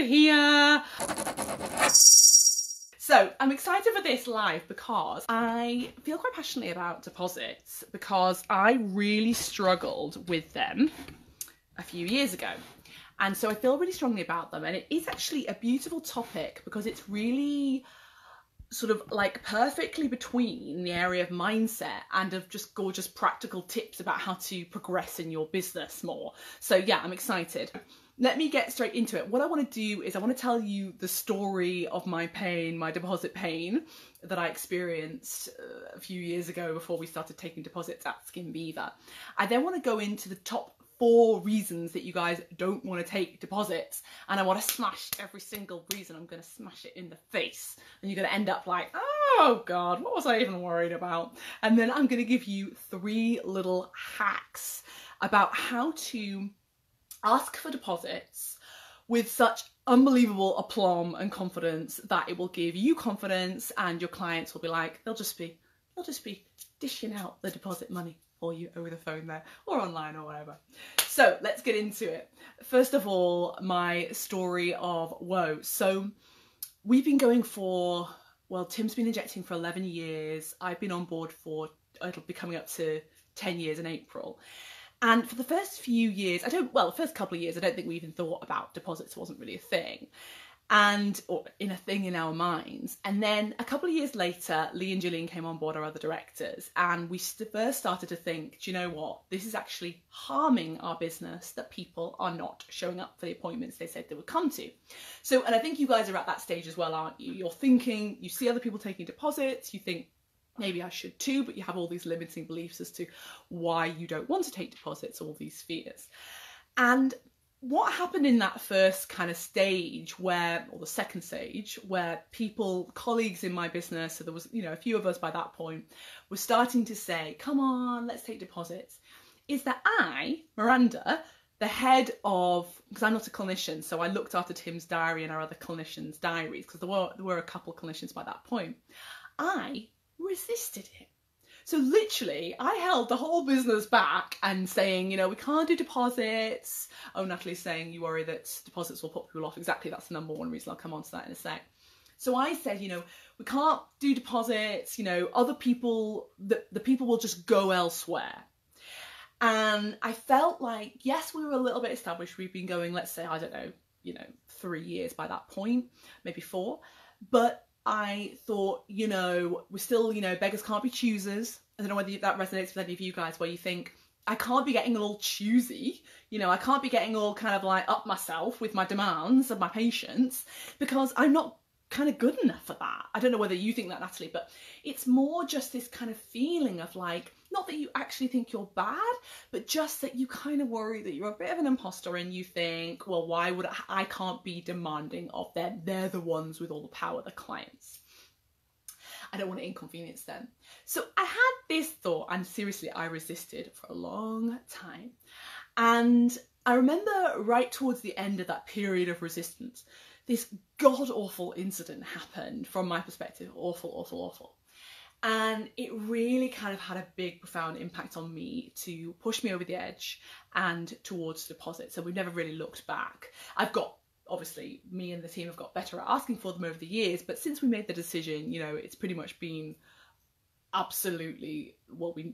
here. So I'm excited for this live because I feel quite passionately about deposits because I really struggled with them a few years ago. And so I feel really strongly about them, and it is actually a beautiful topic because it's really sort of like perfectly between the area of mindset and of just gorgeous practical tips about how to progress in your business more. So yeah, I'm excited. Let me get straight into it. What I want to do is I want to tell you the story of my pain, my deposit pain that I experienced a few years ago before we started taking deposits at Skin Beaver. I then want to go into the top 4 reasons that you guys don't want to take deposits, and I want to smash every single reason. I'm going to smash it in the face, and you're going to end up like, oh God, what was I even worried about? And then I'm going to give you 3 little hacks about how to ask for deposits with such unbelievable aplomb and confidence that it will give you confidence, and your clients will be like, they'll just be dishing out the deposit money for you over the phone there or online or whatever. So let's get into it. First of all, my story of woe. So we've been going for, well, Tim's been injecting for 11 years. I've been on board for, it'll be coming up to 10 years in April. And for the first few years, the first couple of years, I don't think we even thought about deposits. It wasn't really a thing. Or a thing in our minds. And then a couple of years later, Lee and Gillian came on board, our other directors, and we first started to think, do you know what? This is actually harming our business that people are not showing up for the appointments they said they would come to. So, and I think you guys are at that stage as well, aren't you? You're thinking, you see other people taking deposits, you think, maybe I should too, but you have all these limiting beliefs as to why you don't want to take deposits, all these fears. And what happened in that first kind of stage or the second stage, where colleagues in my business, so there was, a few of us by that point, were starting to say, come on, let's take deposits, is that I, Miranda, the head of, because I'm not a clinician, so I looked after Tim's diary and our other clinicians' diaries, because there were a couple of clinicians by that point, I resisted it. So literally, I held the whole business back and saying, we can't do deposits. Oh, Natalie's saying you worry that deposits will put people off. Exactly, that's the number 1 reason. I'll come on to that in a sec. So I said, we can't do deposits. Other people, the people will just go elsewhere. And I felt like, yes, we were a little bit established. We've been going, let's say, I don't know, 3 years by that point, maybe 4. But I thought, we're still, beggars can't be choosers. I don't know whether that resonates with any of you guys, where you think, I can't be getting all choosy. I can't be getting all kind of like up myself with my demands of my patients because I'm not kind of good enough for that. I don't know whether you think that, Natalie, but it's more just this kind of feeling of like, not that you actually think you're bad, but just that you kind of worry that you're a bit of an imposter, and you think, well, why would I can't be demanding of them? They're the ones with all the power, the clients. I don't want to inconvenience them. So I had this thought, and seriously, I resisted for a long time. And I remember right towards the end of that period of resistance, this god-awful incident happened from my perspective. Awful, awful, awful. And it really kind of had a big, profound impact on me to push me over the edge and towards deposits. So we've never really looked back. Obviously, me and the team have got better at asking for them over the years, but since we made the decision, it's pretty much been absolutely,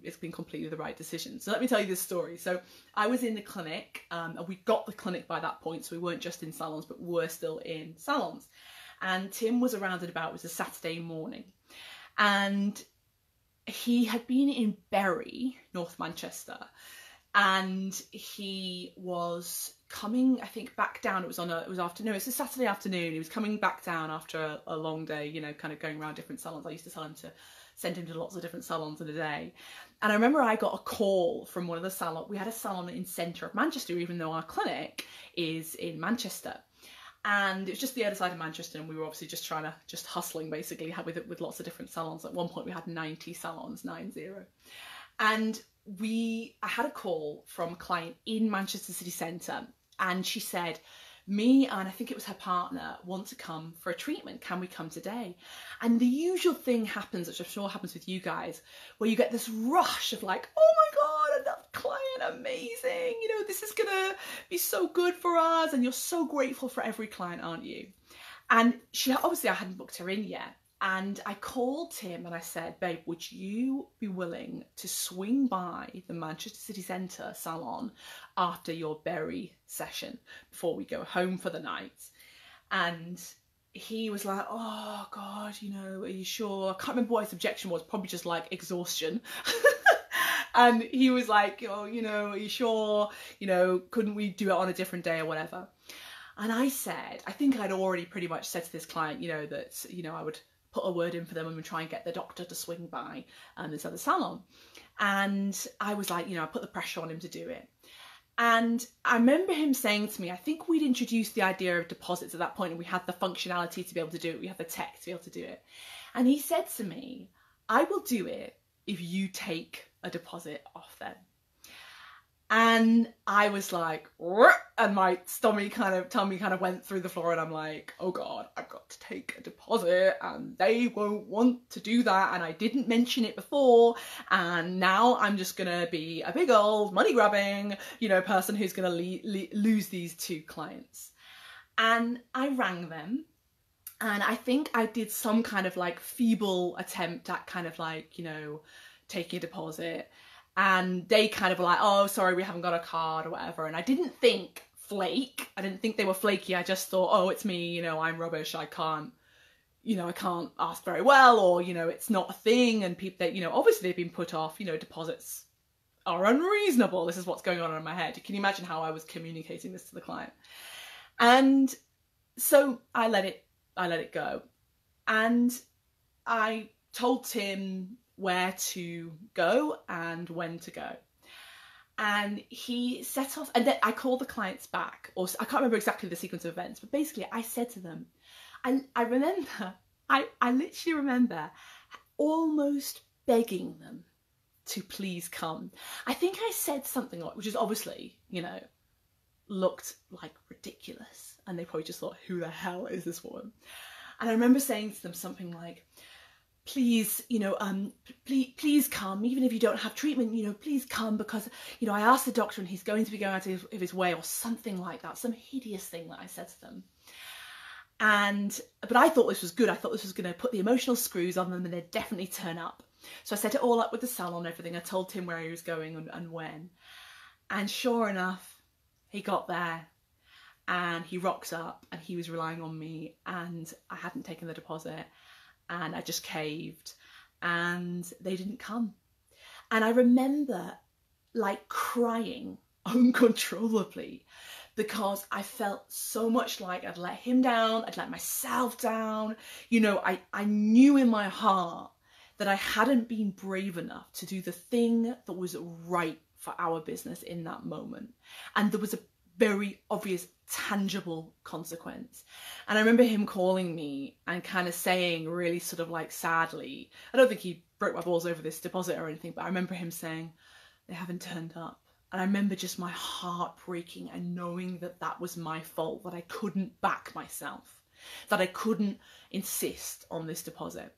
it's been completely the right decision. So let me tell you this story. So I was in the clinic, and we got the clinic by that point, so we weren't just in salons, but we were still in salons. And Tim was around and about. It was a Saturday morning. And he had been in Bury, North Manchester, and he was coming, I think, back down. It was a Saturday afternoon. He was coming back down after a long day, kind of going around different salons. I used to send him to lots of different salons in a day. And I remember I got a call from one of the salons. We had a salon in centre of Manchester, even though our clinic is in Manchester. And it was just the other side of Manchester, and we were obviously just hustling basically with lots of different salons. At one point we had 90 salons, 90. And I had a call from a client in Manchester city centre, and she said, me and I think it was her partner want to come for a treatment. Can we come today? And the usual thing happens, which I'm sure happens with you guys, where you get this rush of like, oh my God, client, amazing. You know, this is gonna be so good for us, and you're so grateful for every client, aren't you? And she, obviously I hadn't booked her in yet. And I called Tim and I said, babe, would you be willing to swing by the Manchester City Centre salon after your berry session before we go home for the night? And he was like, oh God, you know, are you sure? I can't remember what his objection was, probably just like exhaustion. And he was like, oh, you know, are you sure? You know, couldn't we do it on a different day or whatever? And I said, I think I'd already pretty much said to this client, you know, that, you know, I would put a word in for them and try and get the doctor to swing by this other salon. And I was like, you know, I put the pressure on him to do it. And I remember him saying to me, I think we'd introduced the idea of deposits at that point, and we had the functionality to be able to do it. We had the tech to be able to do it. And he said to me, I will do it if you take a deposit off them. And I was like, and my tummy kind of went through the floor, and I'm like, oh God, I've got to take a deposit and they won't want to do that. And I didn't mention it before. And now I'm just going to be a big old money grabbing, you know, person who's going to lose these two clients. And I rang them. And I think I did some kind of like feeble attempt at kind of like, you know, taking a deposit. And they kind of were like, oh, sorry, we haven't got a card or whatever. And I didn't think flake. I didn't think they were flaky. I just thought, oh, it's me, you know, I'm rubbish. I can't ask very well, or, you know, it's not a thing. And people that, you know, obviously they've been put off, you know, deposits are unreasonable. This is what's going on in my head. Can you imagine how I was communicating this to the client? And so I let it go. And I told Tim where to go and when to go. And he set off, and then I called the clients back, or I can't remember exactly the sequence of events, but basically I said to them, I literally remember almost begging them to please come. I think I said something like, which is obviously, you know, looked like ridiculous, and they probably just thought, who the hell is this woman? And I remember saying to them something like, please, you know, please come, even if you don't have treatment, you know, please come, because, you know, I asked the doctor and he's going to be going out of his way, or something like that, some hideous thing that I said to them. But I thought this was good. I thought this was going to put the emotional screws on them and they'd definitely turn up. So I set it all up with the salon and everything. I told Tim where he was going and when. And sure enough, he got there and he rocked up and he was relying on me, and I hadn't taken the deposit. And I just caved, and they didn't come. And I remember like crying uncontrollably, because I felt so much like I'd let him down, I'd let myself down. You know, I knew in my heart that I hadn't been brave enough to do the thing that was right for our business in that moment. And there was a very obvious, tangible consequence. And I remember him calling me and kind of saying, really sort of like sadly, I don't think he broke my balls over this deposit or anything, but I remember him saying, they haven't turned up. And I remember just my heart breaking and knowing that that was my fault, that I couldn't back myself, that I couldn't insist on this deposit.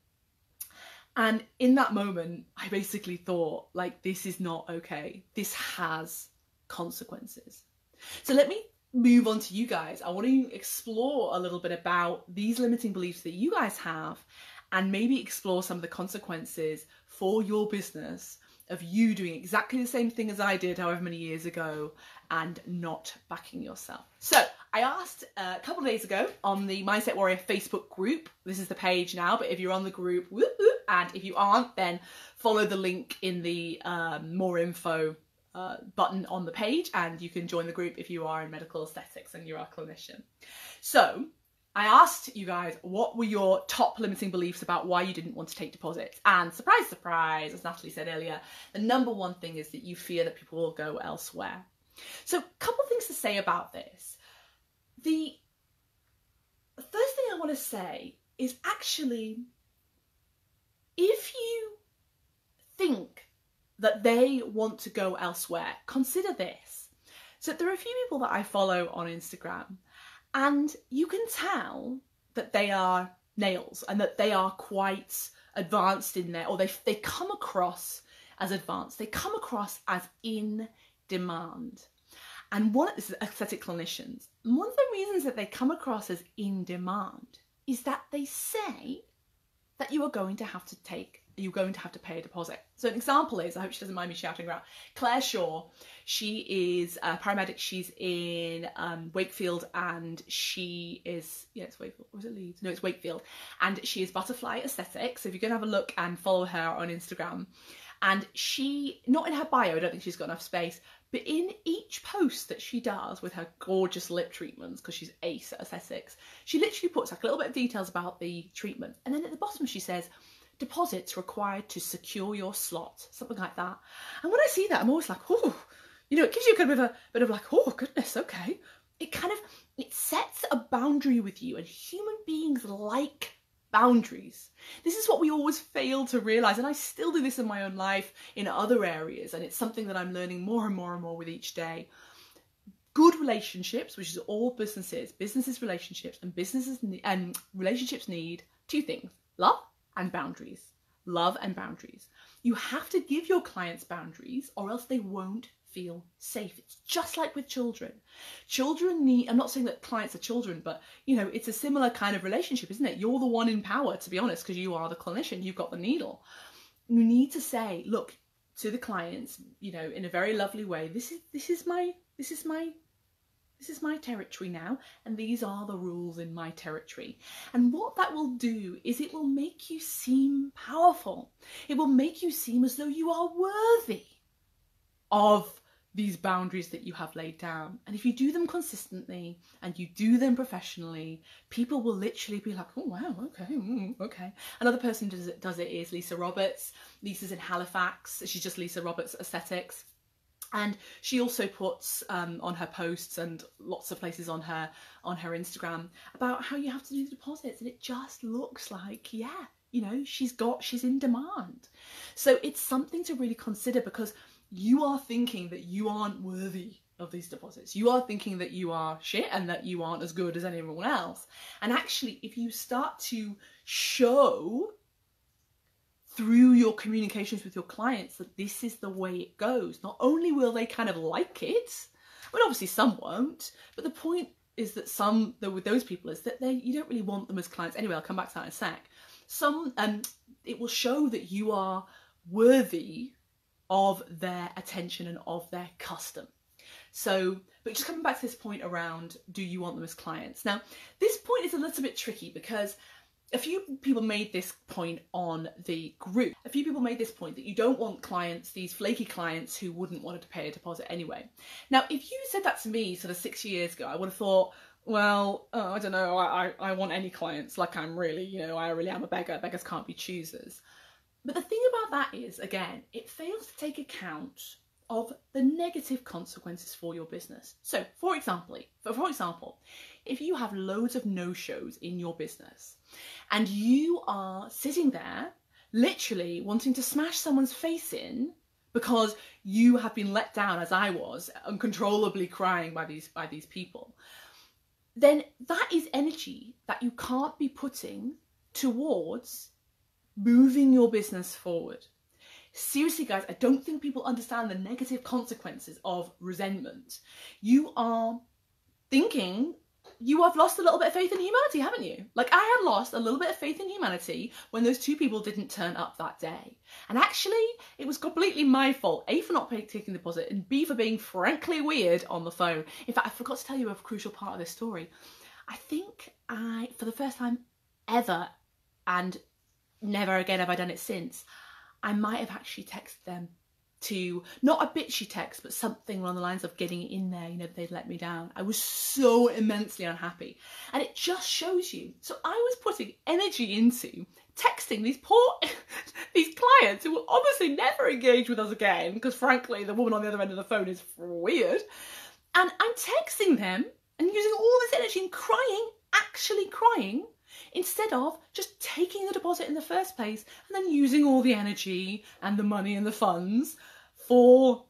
And in that moment, I basically thought, like, this is not okay. This has consequences. So let me move on to you guys. I want to explore a little bit about these limiting beliefs that you guys have, and maybe explore some of the consequences for your business of you doing exactly the same thing as I did however many years ago and not backing yourself. So I asked a couple of days ago on the Mindset Warrior Facebook group. This is the page now, but if you're on the group, whoop, whoop, and if you aren't, then follow the link in the more info button on the page, and you can join the group if you are in medical aesthetics and you're a clinician. So I asked you guys, what were your top limiting beliefs about why you didn't want to take deposits? And surprise, surprise, as Natalie said earlier, the number one thing is that you fear that people will go elsewhere. So a couple of things to say about this. The first thing I want to say is actually, if you think that they want to go elsewhere, consider this. So there are a few people that I follow on Instagram, and you can tell that they are nails and that they are quite advanced in there, or they come across as advanced. They come across as in demand. And this is aesthetic clinicians. One of the reasons that they come across as in demand is that they say that you are going to have to pay a deposit. So an example is, I hope she doesn't mind me shouting around, Claire Shaw. She is a paramedic. She's in Wakefield, and she is, it's Wakefield, or was it Leeds? No, it's Wakefield. And she is Butterfly Aesthetics. So if you're going to have a look and follow her on Instagram. And she, not in her bio, I don't think she's got enough space, but in each post that she does with her gorgeous lip treatments, because she's ace at aesthetics, she literally puts like a little bit of details about the treatment. And then at the bottom she says, deposits required to secure your slot, something like that. And when I see that, I'm always like, oh, it gives you a kind of a bit of like, oh goodness, okay. It sets a boundary with you, and human beings like boundaries. This is what we always fail to realize, and I still do this in my own life in other areas, and it's something that I'm learning more and more and more with each day. Good relationships, which is all businesses relationships, and relationships need two things: love and boundaries. Love and boundaries. You have to give your clients boundaries, or else they won't feel safe. It's just like with children. Children need, I'm not saying that clients are children, but it's a similar kind of relationship, isn't it? You're the one in power, to be honest, because you are the clinician, you've got the needle. You need to say, look, to the clients, in a very lovely way, this is my territory now, and these are the rules in my territory. And what that will do is it will make you seem powerful. It will make you seem as though you are worthy of these boundaries that you have laid down. And if you do them consistently and you do them professionally, people will literally be like, oh wow, okay, okay. Another person does it is Lisa Roberts. Lisa's in Halifax. She's just Lisa Roberts Aesthetics. And she also puts on her posts and lots of places on her Instagram about how you have to do the deposits, and it just looks like, she's in demand. So it's something to really consider, because you are thinking that you aren't worthy of these deposits. You are thinking that you are shit and that you aren't as good as anyone else. And actually, if you start to show through your communications with your clients that this is the way it goes, not only will they kind of like it, well, obviously some won't, but the point is that with those people is that you don't really want them as clients anyway. I'll come back to that in a sec. It will show that you are worthy of their attention and of their custom. So, but just coming back to this point around, do you want them as clients? Now, this point is a little bit tricky, because a few people made this point on the group. A few people made this point that you don't want clients, these flaky clients who wouldn't want to pay a deposit anyway. Now, if you said that to me sort of 6 years ago, I would have thought, well, I don't know, I want any clients, like I'm really, I really am a beggar. Beggars can't be choosers. But the thing about that is, again, it fails to take account of the negative consequences for your business. So, for example, if you have loads of no-shows in your business and you are sitting there literally wanting to smash someone's face in because you have been let down, as I was, uncontrollably crying by these people, then that is energy that you can't be putting towards moving your business forward. Seriously, guys, I don't think people understand the negative consequences of resentment. You are thinking you have lost a little bit of faith in humanity, haven't you? Like, I had lost a little bit of faith in humanity when those two people didn't turn up that day. And actually, it was completely my fault. A, for not taking the deposit, and B, for being frankly weird on the phone. In fact, I forgot to tell you a crucial part of this story. I think for the first time ever, and never again have I done it since, I might have actually texted them to, not a bitchy text, but something along the lines of getting in there, they'd let me down. I was so immensely unhappy. And it just shows you. So I was putting energy into texting these these clients who will obviously never engage with us again, because frankly, the woman on the other end of the phone is weird. And I'm texting them and using all this energy and crying, actually crying, instead of just taking the deposit in the first place and then using all the energy and the money and the funds for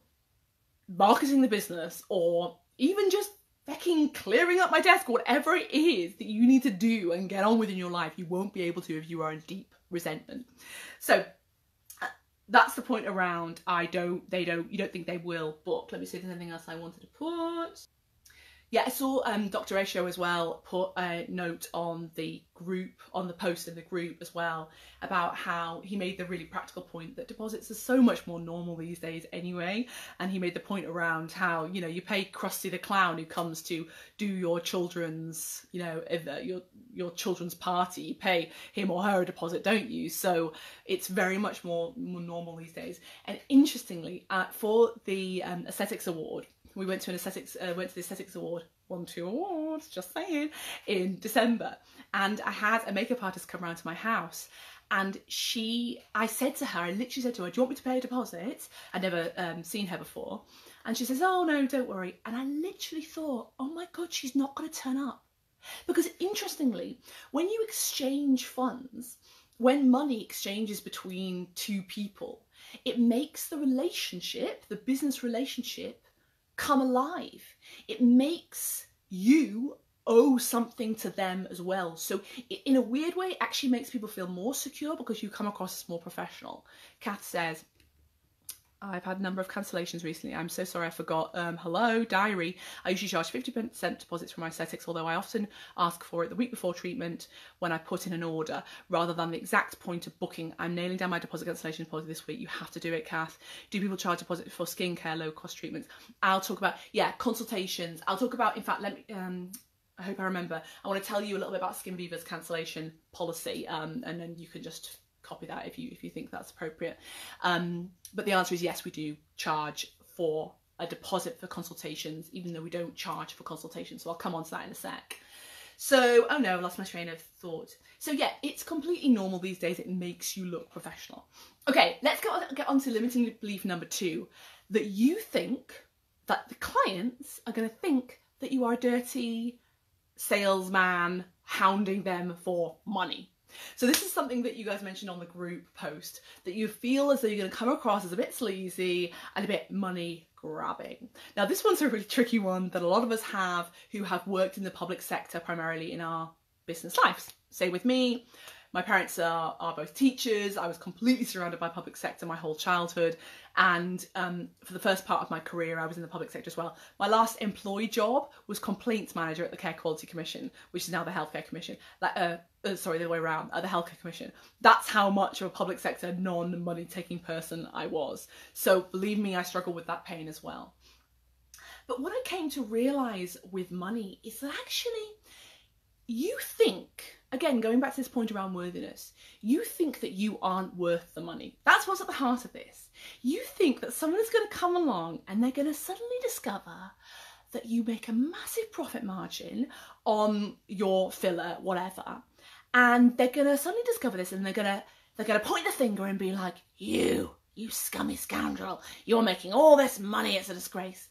marketing the business, or even just fucking clearing up my desk, or whatever it is that you need to do and get on with in your life. You won't be able to if you are in deep resentment. So that's the point around you don't think they will book. Let me see if there's anything else I wanted to put. Yeah, I saw Dr. Asho as well put a note on the group, on the post in the group as well, about how he made the really practical point that deposits are so much more normal these days anyway. And he made the point around how, you know, you pay Krusty the Clown who comes to do your children's, you know, your children's party, you pay him or her a deposit, don't you? So it's very much more normal these days. And interestingly, for the Aesthetics Award, we went to the Aesthetics Award, won 2 awards, just saying, in December. And I had a makeup artist come round to my house, and I said to her, I literally said to her, do you want me to pay a deposit? I'd never seen her before. And she says, oh no, don't worry. And I literally thought, oh my God, she's not going to turn up. Because interestingly, when you exchange funds, when money exchanges between 2 people, it makes the relationship, the business relationship, come alive. It makes you owe something to them as well. So in a weird way, it actually makes people feel more secure because you come across as more professional. Kath says, I've had a number of cancellations recently. I'm so sorry I forgot. Hello, diary. I usually charge 50% deposits for my aesthetics, although I often ask for it the week before treatment when I put in an order, rather than the exact point of booking. I'm nailing down my deposit cancellation policy this week. You have to do it, Kath. Do people charge deposit for skincare, low-cost treatments? I'll talk about, yeah, consultations. I'll talk about, in fact, let me... I hope I remember. I want to tell you a little bit about SkinViva's cancellation policy, and then you can just copy that if you think that's appropriate. But the answer is yes, we do charge for a deposit for consultations, even though we don't charge for consultations. So I'll come on to that in a sec. So, oh no, I lost my train of thought. So yeah, it's completely normal these days. It makes you look professional. Okay, let's get on to limiting belief number 2, that you think that the clients are going to think that you are a dirty salesman hounding them for money. So this is something that you guys mentioned on the group post, that you feel as though you're going to come across as a bit sleazy and a bit money grabbing. Now this one's a really tricky one that a lot of us have who have worked in the public sector primarily in our business lives. Say with me, my parents are both teachers. I was completely surrounded by public sector my whole childhood, and for the first part of my career I was in the public sector as well. My last employed job was complaints manager at the Care Quality Commission, which is now the Healthcare Commission. Sorry, the other way around, the Healthcare Commission. That's how much of a public sector non-money taking person I was. So believe me, I struggle with that pain as well. But what I came to realise with money is that actually you think, again, going back to this point around worthiness, you think that you aren't worth the money. That's what's at the heart of this. You think that someone is going to come along and they're going to suddenly discover that you make a massive profit margin on your filler, whatever, and they're going to suddenly discover this, and they're going to point the finger and be like, you scummy scoundrel, you're making all this money, it's a disgrace.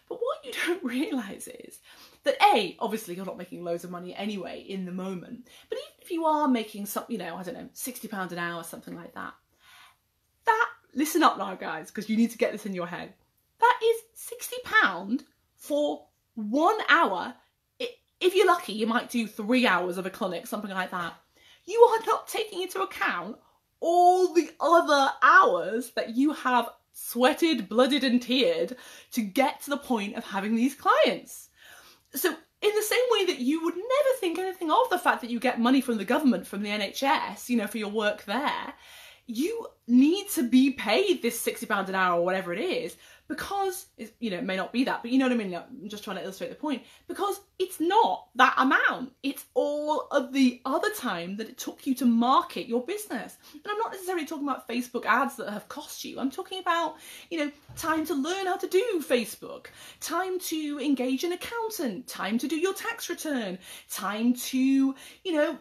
But what you don't realise is that A, obviously you're not making loads of money anyway in the moment, but even if you are making some, you know, I don't know, £60 an hour, something like that, listen up now guys, because you need to get this in your head, that is £60 for 1 hour. If you're lucky, you might do 3 hours of a clinic, something like that. You are not taking into account all the other hours that you have sweated, blooded and teared to get to the point of having these clients. So in the same way that you would never think anything of the fact that you get money from the government, from the NHS, you know, for your work there, you need to be paid this £60 an hour or whatever it is, because, you know, it may not be that, but you know what I mean? I'm just trying to illustrate the point, because it's not that amount. It's all of the other time that it took you to market your business. And I'm not necessarily talking about Facebook ads that have cost you. I'm talking about, you know, time to learn how to do Facebook, time to engage an accountant, time to do your tax return, time to, you know,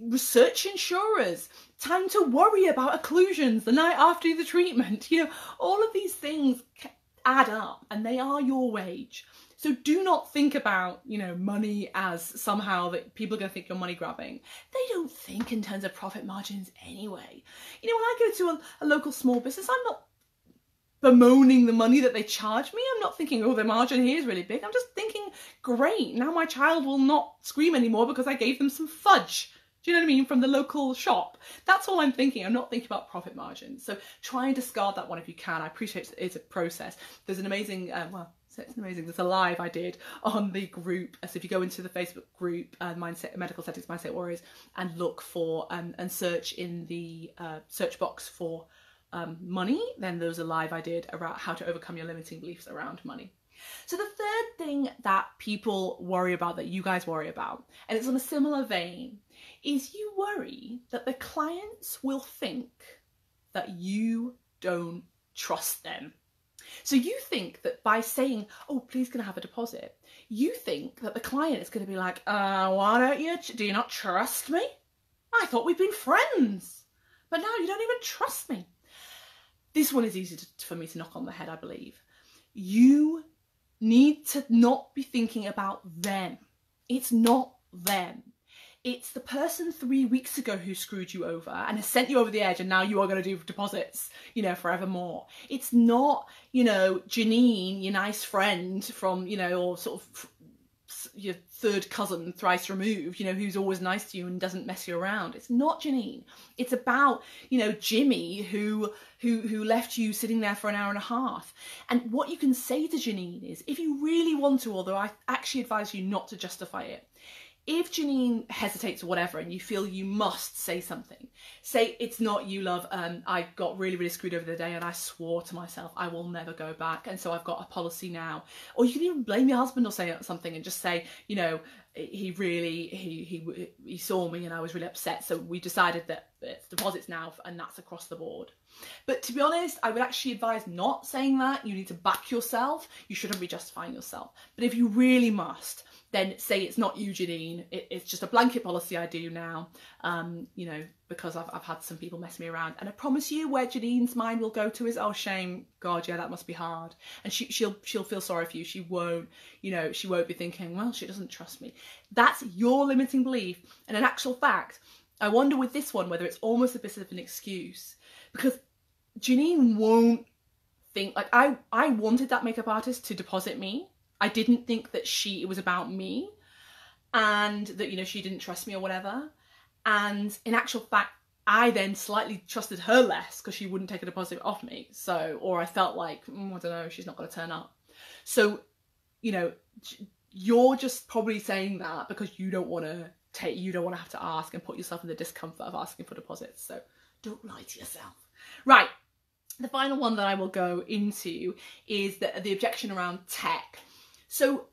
research insurers, time to worry about occlusions the night after the treatment. You know, all of these things add up and they are your wage. So do not think about, you know, money as somehow that people are going to think you're money grabbing. They don't think in terms of profit margins anyway. You know, when I go to a local small business, I'm not bemoaning the money that they charge me. I'm not thinking, oh, the margin here is really big. I'm just thinking, great, now my child will not scream anymore because I gave them some fudge. Do you know what I mean? From the local shop. That's all I'm thinking. I'm not thinking about profit margins. So try and discard that one if you can. I appreciate it's a process. There's an amazing, there's a live I did on the group. So if you go into the Facebook group, Medical Aesthetics Mindset Warriors, and look for, and search in the search box for money, then there's a live I did about how to overcome your limiting beliefs around money. So the third thing that people worry about, that you guys worry about, and it's on a similar vein, is you worry that the clients will think that you don't trust them. So you think that by saying, oh, please can I have a deposit, you think that the client is going to be like, why don't you, do you not trust me? I thought we'd been friends, but now you don't even trust me. This one is easy for me to knock on the head, I believe. You need to not be thinking about them. It's not them. It's the person 3 weeks ago who screwed you over and has sent you over the edge, and now you are going to do deposits, you know, forevermore. It's not, you know, Janine, your nice friend from, you know, or sort of your third cousin thrice removed, you know, who's always nice to you and doesn't mess you around. It's not Janine. It's about, you know, Jimmy who left you sitting there for an hour and a half. And what you can say to Janine is, if you really want to, although I actually advise you not to justify it, if Janine hesitates or whatever and you feel you must say something, say, it's not you, love, I got really, really screwed over the day and I swore to myself I will never go back, and so I've got a policy now. Or you can even blame your husband or say something and just say, you know, he saw me and I was really upset, so we decided that it's deposits now, and that's across the board. But to be honest, I would actually advise not saying that. You need to back yourself. You shouldn't be justifying yourself. But if you really must, then say it's not you, Janine. It's just a blanket policy I do now, you know, because I've had some people mess me around. And I promise you, where Janine's mind will go to is, oh, shame, God, yeah, that must be hard. And she'll feel sorry for you. She won't, you know, she won't be thinking, well, she doesn't trust me. That's your limiting belief. And in actual fact, I wonder with this one whether it's almost a bit of an excuse, because Janine won't think, like, I wanted that makeup artist to deposit me. I didn't think that it was about me and that, you know, she didn't trust me or whatever. And in actual fact, I then slightly trusted her less because she wouldn't take a deposit off me. So, or I felt like, I don't know, she's not going to turn up. So, you know, you're just probably saying that because you don't want to have to ask and put yourself in the discomfort of asking for deposits. So don't lie to yourself. Right. The final one that I will go into is the objection around tech. So,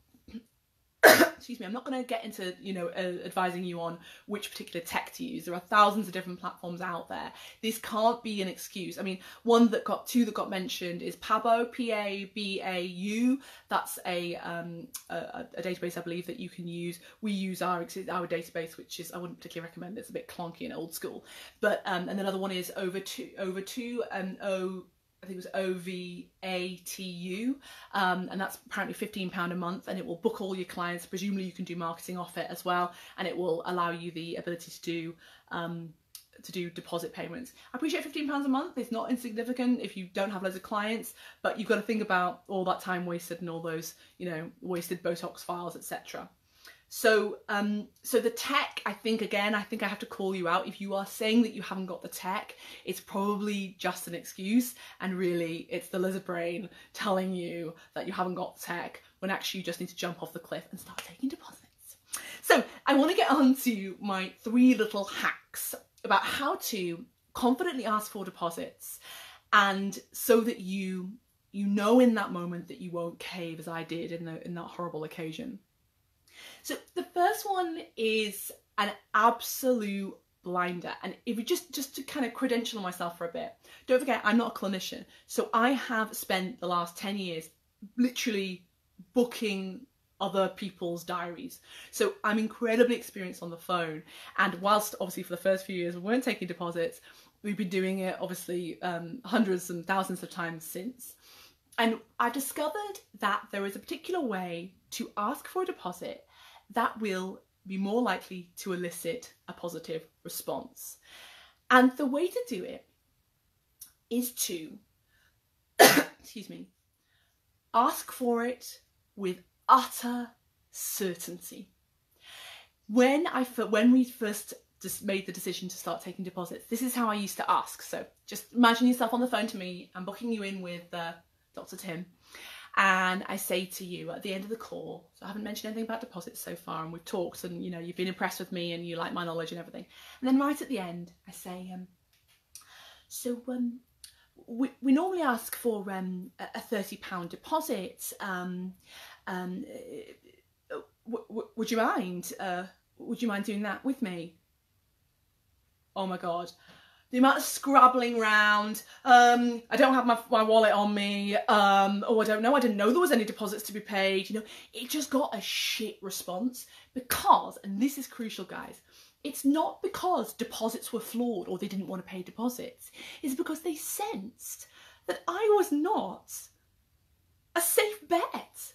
excuse me, I'm not going to get into, you know, advising you on which particular tech to use. There are thousands of different platforms out there. This can't be an excuse. I mean, two that got mentioned is Pabau, P-A-B-A-U. That's a database, I believe, that you can use. We use our database, which is, I wouldn't particularly recommend. It's a bit clunky and old school. But and another one is Over2, I think it was OVATU, and that's apparently £15 a month, and it will book all your clients. Presumably you can do marketing off it as well, and it will allow you the ability to do deposit payments. I appreciate £15 a month. It's not insignificant if you don't have loads of clients, but you've got to think about all that time wasted and all those, you know, wasted Botox files, etc. So, so the tech, I think I have to call you out. If you are saying that you haven't got the tech, it's probably just an excuse, and really it's the lizard brain telling you that you haven't got the tech, when actually you just need to jump off the cliff and start taking deposits. So I want to get on to my 3 little hacks about how to confidently ask for deposits, and so that you know in that moment that you won't cave as I did in that horrible occasion. So the first one is an absolute blinder, and if you just to kind of credential myself for a bit, don't forget I'm not a clinician, so I have spent the last 10 years literally booking other people's diaries. So I'm incredibly experienced on the phone, and whilst obviously for the first few years we weren't taking deposits, we've been doing it obviously hundreds and thousands of times since. And I discovered that there is a particular way to ask for a deposit that will be more likely to elicit a positive response. And the way to do it is to, excuse me, ask for it with utter certainty. When we first just made the decision to start taking deposits, this is how I used to ask. So just imagine yourself on the phone to me. I'm booking you in with Dr. Tim. And I say to you at the end of the call, so I haven't mentioned anything about deposits so far, and we've talked, and you've been impressed with me and you like my knowledge and everything. And then right at the end, I say, we normally ask for a £30 deposit. Would you mind? Would you mind doing that with me? Oh my God. The amount of scrabbling round, I don't have my wallet on me, oh, I don't know, I didn't know there was any deposits to be paid, it just got a shit response because, and this is crucial guys, it's not because deposits were flawed or they didn't want to pay deposits, it's because they sensed that I was not a safe bet.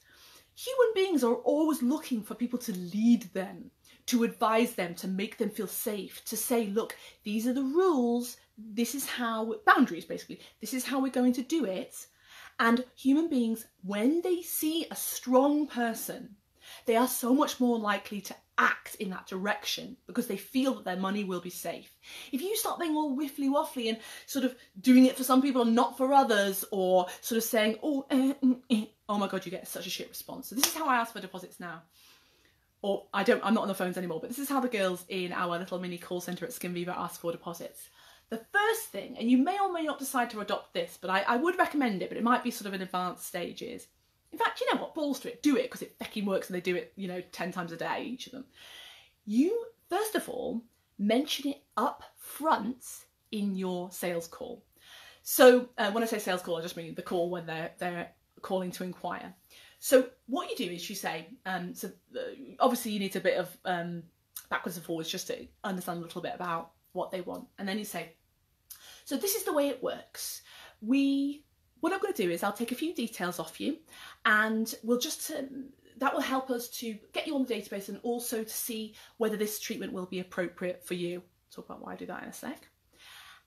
Human beings are always looking for people to lead them, to advise them, to make them feel safe, to say, look, these are the rules, this is how, boundaries basically, this is how we're going to do it. And human beings, when they see a strong person, they are so much more likely to act in that direction because they feel that their money will be safe. If you start being all whiffly waffly and sort of doing it for some people and not for others, or sort of saying, oh my God, you get such a shit response. So this is how I ask for deposits now. Or I'm not on the phones anymore, but this is how the girls in our little mini call centre at SkinViva ask for deposits. The first thing, and you may or may not decide to adopt this, but I would recommend it, but it might be sort of in advanced stages. In fact, you know what, balls to it, do it, because it fucking works and they do it, 10 times a day, each of them. You, first of all, mention it up front in your sales call. So when I say sales call, I just mean the call when they're calling to inquire. So what you do is you say, obviously you need a bit of backwards and forwards just to understand a little bit about what they want. And then you say, so this is the way it works. What I'm going to do is I'll take a few details off you, and we'll just, that will help us to get you on the database and also to see whether this treatment will be appropriate for you. Talk about why I do that in a sec.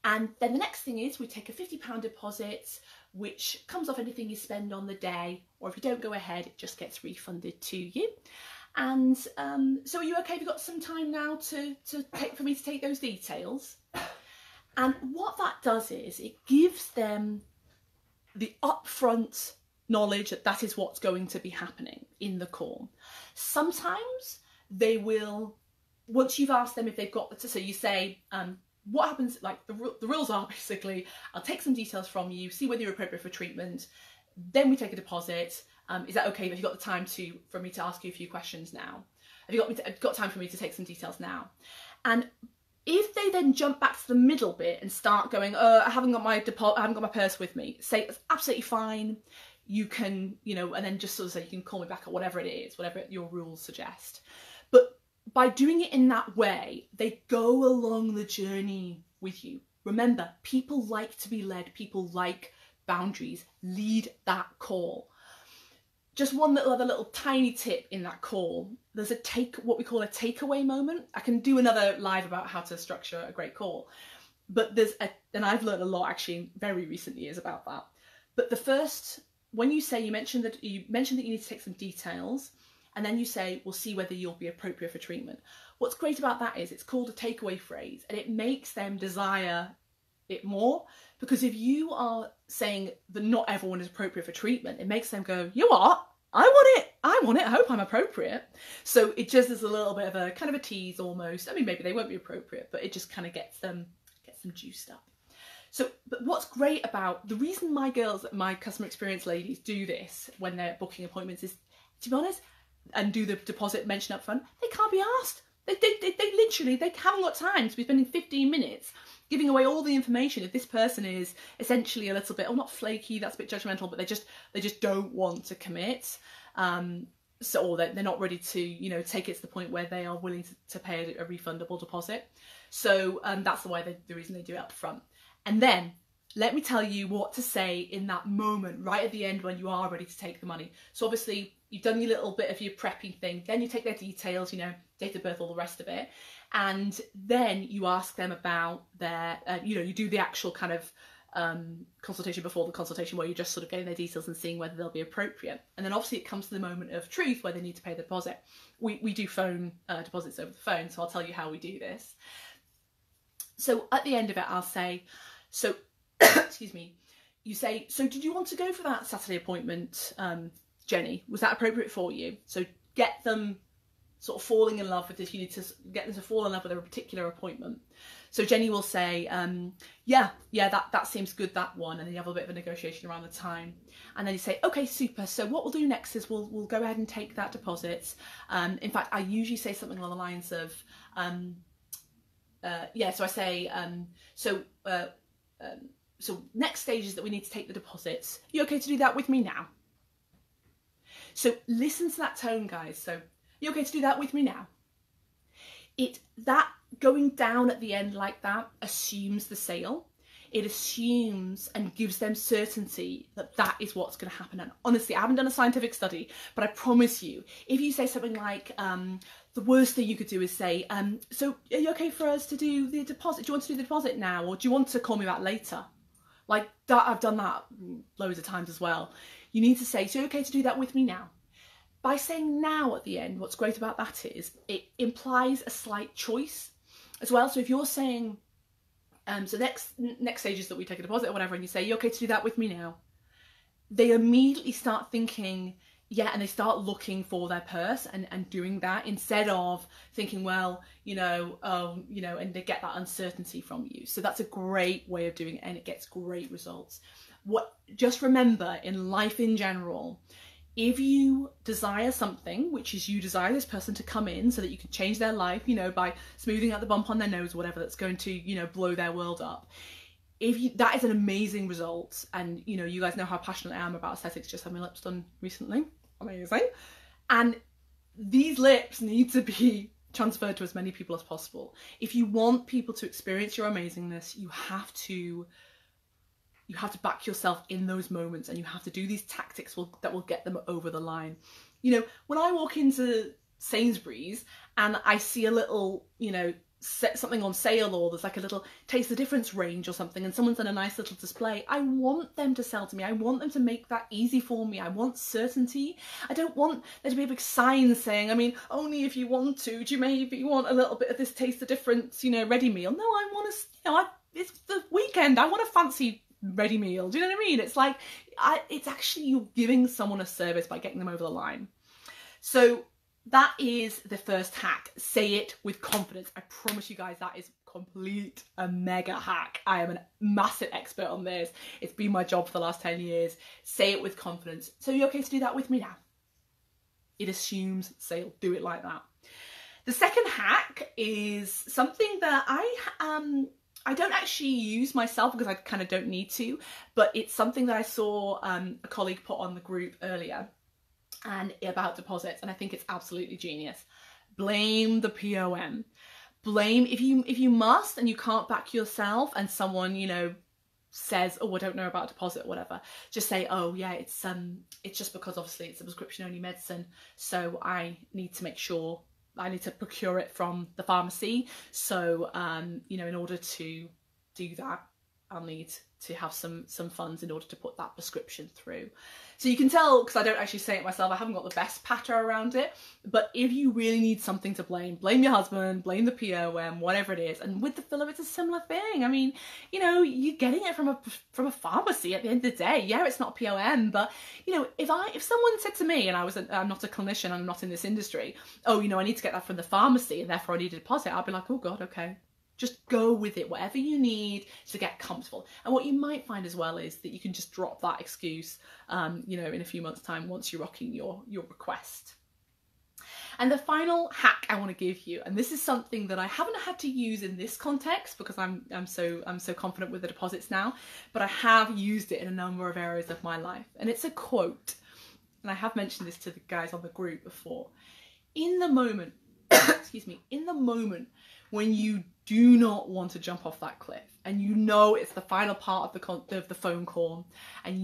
And then the next thing is we take a £50 deposit, which comes off anything you spend on the day, or if you don't go ahead, it just gets refunded to you. And so are you okay? Have you got some time now for me to take those details? And what that does is it gives them the upfront knowledge that is what's going to be happening in the call. Sometimes they will, once you've asked them if they've got, so you say, what happens, like the rules are basically, I'll take some details from you, see whether you're appropriate for treatment, then we take a deposit. Is that okay? Have you got the time for me to ask you a few questions now? Have you got time for me to take some details now? And if they then jump back to the middle bit and start going, I haven't got my purse with me, say it's absolutely fine. You can, and then just sort of say, you can call me back or whatever it is, whatever your rules suggest. But by doing it in that way, they go along the journey with you. Remember, people like to be led. People like boundaries. Lead that call. Just one other little tiny tip in that call. There's what we call a takeaway moment. I can do another live about how to structure a great call. But and I've learned a lot actually in very recent years about that. But the first, when you say, you mentioned that you need to take some details, and then you say, we'll see whether you'll be appropriate for treatment. What's great about that is it's called a takeaway phrase, and it makes them desire it more, because if you are saying that not everyone is appropriate for treatment, it makes them go, you know what? I want it, I hope I'm appropriate. So it just is a little bit of a kind of a tease almost. I mean, maybe they won't be appropriate, but it just kind of gets them juiced up. So, but what's great about, the reason my customer experience ladies do this when they're booking appointments is, to be honest, and do the deposit mention up front, they can't be asked. They literally haven't got time to be spending 15 minutes giving away all the information if this person is essentially a little bit, not flaky, that's a bit judgmental, but they just don't want to commit. Or they're not ready to, take it to the point where they are willing to pay a refundable deposit. So that's the reason they do it up front. And then let me tell you what to say in that moment, right at the end when you are ready to take the money. So obviously you've done your little bit of your prepping thing, then you take their details, date of birth, all the rest of it. And then you ask them about their, you do the actual kind of consultation before the consultation where you're just sort of getting their details and seeing whether they'll be appropriate. And then obviously it comes to the moment of truth where they need to pay the deposit. We do phone deposits over the phone, so I'll tell you how we do this. So at the end of it, I'll say, so, excuse me, you say, so did you want to go for that Saturday appointment, Jenny? Was that appropriate for you? So get them sort of falling in love with this. You need to get them to fall in love with a particular appointment. So Jenny will say, yeah, that seems good, that one. And then you have a bit of a negotiation around the time. And then you say, okay, super. So what we'll do next is we'll go ahead and take that deposit. In fact, I usually say something along the lines of, so I say, so next stage is that we need to take the deposits. You okay to do that with me now? So listen to that tone, guys. So you okay to do that with me now? That going down at the end like that assumes the sale. It assumes and gives them certainty that that is what's going to happen. And honestly, I haven't done a scientific study, but I promise you, if you say something like, the worst thing you could do is say, so are you okay for us to do the deposit? Do you want to do the deposit now? Or do you want to call me back later? Like that, I've done that loads of times as well. You need to say, so you're okay to do that with me now? By saying now at the end, what's great about that is it implies a slight choice as well. So if you're saying, so next stage is that we take a deposit or whatever, and you say, you okay to do that with me now? They immediately start thinking, yeah, and they start looking for their purse and doing that instead of thinking, well, and they get that uncertainty from you. So that's a great way of doing it, and it gets great results. Just remember, in life in general, if you desire something, which is you desire this person to come in so that you can change their life, by smoothing out the bump on their nose or whatever that's going to, blow their world up. That is an amazing result. And, you guys know how passionate I am about aesthetics, just had my lips done recently. Amazing. And these lips need to be transferred to as many people as possible. If you want people to experience your amazingness, you have to back yourself in those moments, and you have to do these tactics that will get them over the line. When I walk into Sainsbury's and I see a little, something on sale, or there's like a little taste the difference range or something, and someone's done a nice little display, I want them to sell to me. I want them to make that easy for me. I want certainty. I don't want there to be a big sign saying, only if you want to, do you maybe want a little bit of this taste the difference, ready meal? No, I want to, it's the weekend. I want a fancy ready meal. Do you know what I mean? It's like, it's actually you're giving someone a service by getting them over the line. So that is the first hack. Say it with confidence. I promise you guys that is a mega hack. I am a massive expert on this. It's been my job for the last 10 years. Say it with confidence. So you're okay to do that with me now? It assumes sale. Do it like that. The second hack is something that I don't actually use myself because I kind of don't need to, but it's something that I saw a colleague put on the group earlier and about deposits, and I think it's absolutely genius. Blame the POM. Blame, if you must and you can't back yourself and someone, says, oh, I don't know about deposit or whatever, just say, oh yeah, it's just because obviously it's a prescription only medicine, so I need to make sure I need to procure it from the pharmacy. So, in order to do that, I'll need to have some funds in order to put that prescription through. So you can tell, because I don't actually say it myself, I haven't got the best patter around it, but if you really need something to blame your husband, blame the POM, whatever it is. And with the filler, it's a similar thing. You're getting it from a pharmacy at the end of the day. Yeah, it's not POM, but if someone said to me, and I'm not a clinician, I'm not in this industry, oh, I need to get that from the pharmacy and therefore I need a deposit, I'll be like, oh God, okay. Just go with it, whatever you need to get comfortable. And what you might find as well is that you can just drop that excuse, in a few months' time once you're rocking your request. And the final hack I want to give you, and this is something that I haven't had to use in this context because I'm so confident with the deposits now, but I have used it in a number of areas of my life. And it's a quote, and I have mentioned this to the guys on the group before. In the moment, in the moment when you do not want to jump off that cliff, and it's the final part of the phone call, and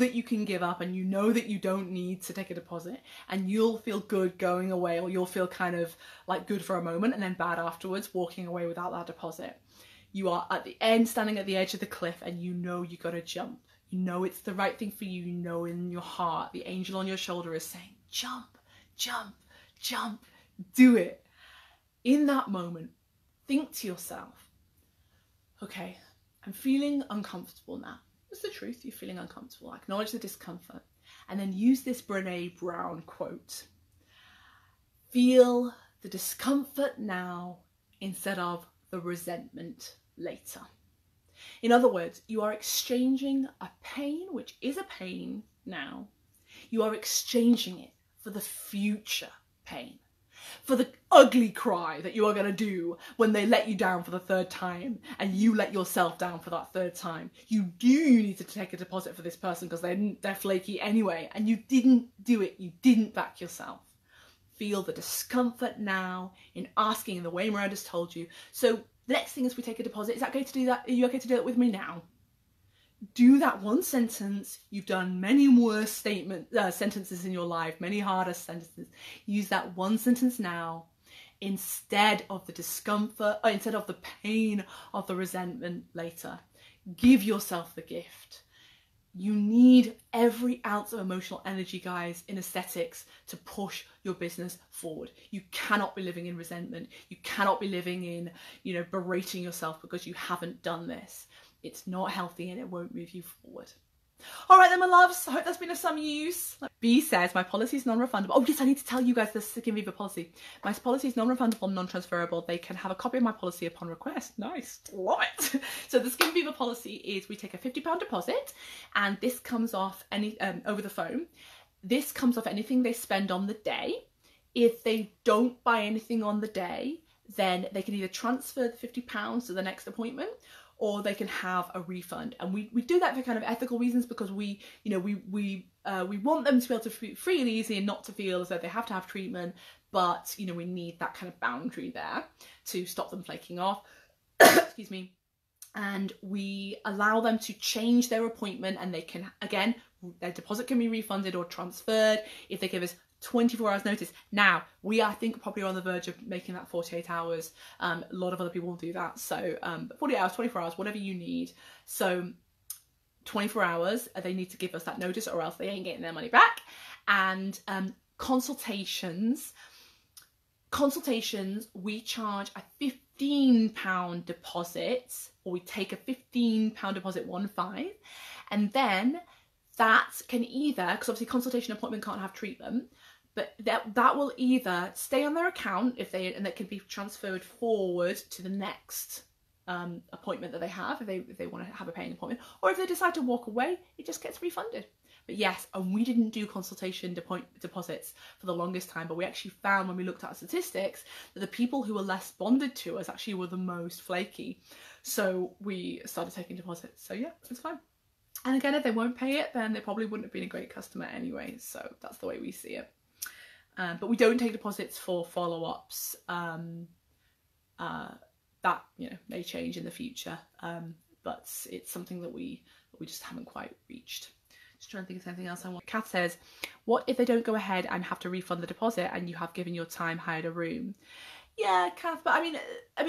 that you can give up, and that you don't need to take a deposit, and you'll feel good going away, or you'll feel kind of like good for a moment and then bad afterwards, walking away without that deposit. You are at the end, standing at the edge of the cliff, and you gotta jump. It's the right thing for you. In your heart, the angel on your shoulder is saying, jump, jump, jump, do it. In that moment, think to yourself, okay, I'm feeling uncomfortable now. It's the truth, you're feeling uncomfortable. Acknowledge the discomfort. And then use this Brené Brown quote. Feel the discomfort now instead of the resentment later. In other words, you are exchanging a pain, which is a pain now. You are exchanging it for the future pain, for the ugly cry that you are going to do when they let you down for the third time and you let yourself down for that third time. You need to take a deposit for this person because they're flaky anyway, and you didn't do it. You didn't back yourself. Feel the discomfort now in asking in the way Miranda's told you. So the next thing is we take a deposit. Is that okay to do that? Are you okay to do it with me now? Do that one sentence. You've done many worse sentences in your life, many harder sentences. Use that one sentence now instead of the discomfort, or instead of the pain of the resentment later. Give yourself the gift. You need every ounce of emotional energy, guys, in aesthetics to push your business forward. You cannot be living in resentment. You cannot be living in, berating yourself because you haven't done this. It's not healthy and it won't move you forward. All right then, my loves, I hope that's been of some use. B says, my policy is non-refundable. Oh yes, I need to tell you guys the Skin Viva policy. My policy is non-refundable, non-transferable. They can have a copy of my policy upon request. Nice, love it. So the Skin Viva policy is we take a £50 deposit, and this comes off over the phone. This comes off anything they spend on the day. If they don't buy anything on the day, then they can either transfer the £50 to the next appointment, or they can have a refund. And we do that for kind of ethical reasons, because we want them to be able to be free and easy and not to feel as though they have to have treatment, but we need that kind of boundary there to stop them flaking off. Excuse me. And we allow them to change their appointment, and they can, again, their deposit can be refunded or transferred if they give us 24 hours notice. Now, we, I think, probably are on the verge of making that 48 hours. A lot of other people will do that. So 48 hours, 24 hours, whatever you need. So 24 hours, they need to give us that notice, or else they ain't getting their money back. And consultations, we charge a £15 deposit, or we take a £15 deposit, 15, and then that can either, because obviously consultation appointment can't have treatment, but that will either stay on their account and that can be transferred forward to the next appointment that they have if they want to have a paying appointment, or if they decide to walk away, it just gets refunded. But yes, and we didn't do consultation deposits for the longest time, but we actually found when we looked at statistics that the people who were less bonded to us actually were the most flaky. So we started taking deposits. So yeah, it's fine. And again, if they won't pay it, then they probably wouldn't have been a great customer anyway. So that's the way we see it. But we don't take deposits for follow-ups. That may change in the future. But it's something that we just haven't quite reached. Just trying to think of anything else I want. Kath says, what if they don't go ahead and have to refund the deposit and you have given your time, hired a room? Yeah, Kath, but I mean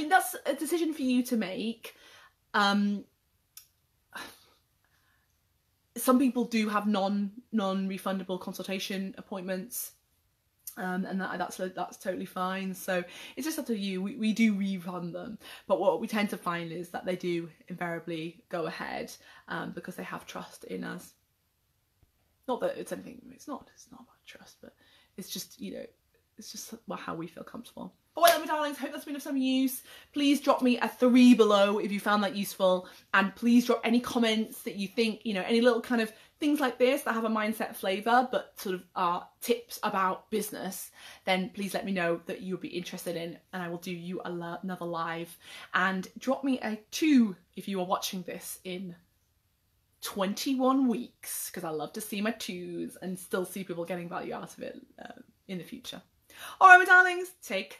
that's a decision for you to make. Some people do have non-refundable consultation appointments, and that's totally fine. So it's just up to you. We do refund them, but what we tend to find is that they do invariably go ahead because they have trust in us. Not that it's anything. It's not about trust, but it's just it's just how we feel comfortable. But well, my darlings, hope that's been of some use. Please drop me a 3 below if you found that useful, and please drop any comments that you think, any little kind of things like this that have a mindset flavour but sort of are tips about business. Then please let me know that you would be interested in, and I will do you another live. And drop me a 2 if you are watching this in 21 weeks, because I love to see my 2s and still see people getting value out of it in the future. All right, my darlings, take care.